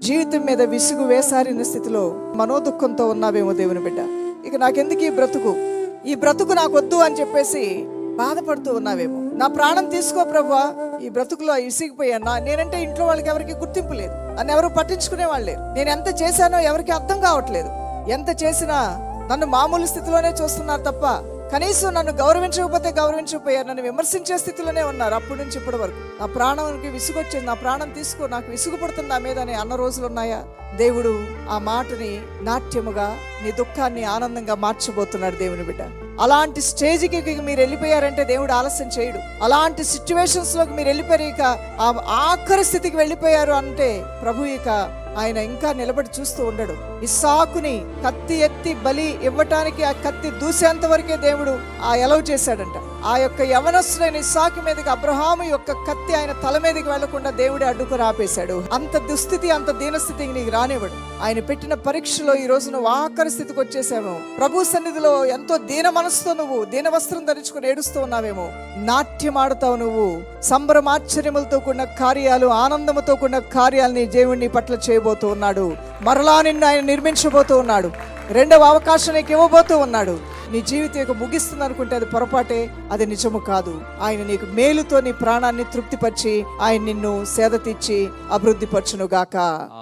జీవితం మీద విసుగు వేసారిన స్థితిలో మనోదుఖంతో ఉన్నావేమో దేవుని బిడ్డ. ఇక నాకెందుకు ఈ బ్రతుకు నాకు వద్దు అని చెప్పేసి బాధపడుతూ ఉన్నావేమో. నా ప్రాణం తీసుకో ప్రభువా, ఈ బ్రతుకులో విసిగిపోయాను. నేనంటే ఇంట్లో వాళ్ళకి ఎవరికి గుర్తింపు లేదు, నన్ను ఎవరు పట్టించుకునే వాళ్ళు లేరు. నేను ఎంత చేశానో ఎవరికి అర్థం కావట్లేదు. ఎంత చేసినా నన్ను మామూలు స్థితిలోనే చూస్తున్నారు తప్ప కనీసం నన్ను గౌరవించకపోయారు, నన్ను విమర్శించే స్థితిలోనే ఉన్నారు. అప్పటి నుంచి ఇప్పటి వరకు నా ప్రాణానికి విసుగొచ్చింది. నా ప్రాణం తీసుకో, నాకు విసుగుపడుతుంది నా మీద అని అన్న రోజులు ఉన్నాయా? దేవుడు ఆ మాటని నాట్యముగా, నీ దుఃఖాన్ని ఆనందంగా మార్చబోతున్నాడు దేవుని బిడ్డ. అలాంటి స్టేజ్కి మీరు వెళ్ళిపోయారంటే దేవుడు ఆలస్యం చేయడు. అలాంటి సిచ్యువేషన్స్ లోకి మీరు వెళ్ళిపోయారు, ఇక ఆ ఆఖరి స్థితికి వెళ్ళిపోయారు అంటే ప్రభు ఇక ఆయన ఇంకా నిలబడి చూస్తూ ఉండడు. ఇస్సాకుని కత్తి ఎత్తి బలి ఇవ్వటానికి ఆ కత్తి దూసేంత వరకే దేవుడు ఎలవ్ చేశాడంట. ఆ యొక్క యవనస్తుడైన ఇస్సాకు మీదకి అబ్రహాము యొక్క కత్తి ఆయన తల మీదకి వెళ్లకుండా దేవుడే అడ్డుకొని ఆపేశాడు. అంత దుస్థితి, అంత దీనస్థితికి నీకు రానివ్వడు. ఆయన పెట్టిన పరీక్షలో ఈ రోజు నువ్వు ఆఖరి స్థితికి వచ్చేసావేమో. ప్రభు సన్నిధిలో ఎంతో దీన మనసుతో నువ్వు దీన వస్త్రం ధరించుకుని ఏడుస్తూ ఉన్నావేమో. నాట్యం ఆడుతావు నువ్వు. సంభ్రమాశ్చర్యములతో కూడిన కార్యాలు, ఆనందముతో కూడిన కార్యాలని దేవుడిని పట్ల చేయబోతూ ఉన్నాడు. మరలా నిన్ను ఆయన నిర్మించబోతూ ఉన్నాడు. రెండవ అవకాశం నీకు ఇవ్వబోతూ ఉన్నాడు. నీ జీవితం ముగిస్తుంది అనుకుంటే అది పొరపాటే, అది నిజము కాదు. ఆయన నీకు మేలుతో నీ ప్రాణాన్ని తృప్తిపరిచి ఆయన నిన్ను సేద తీర్చి అభివృద్ధి పరచును గాక.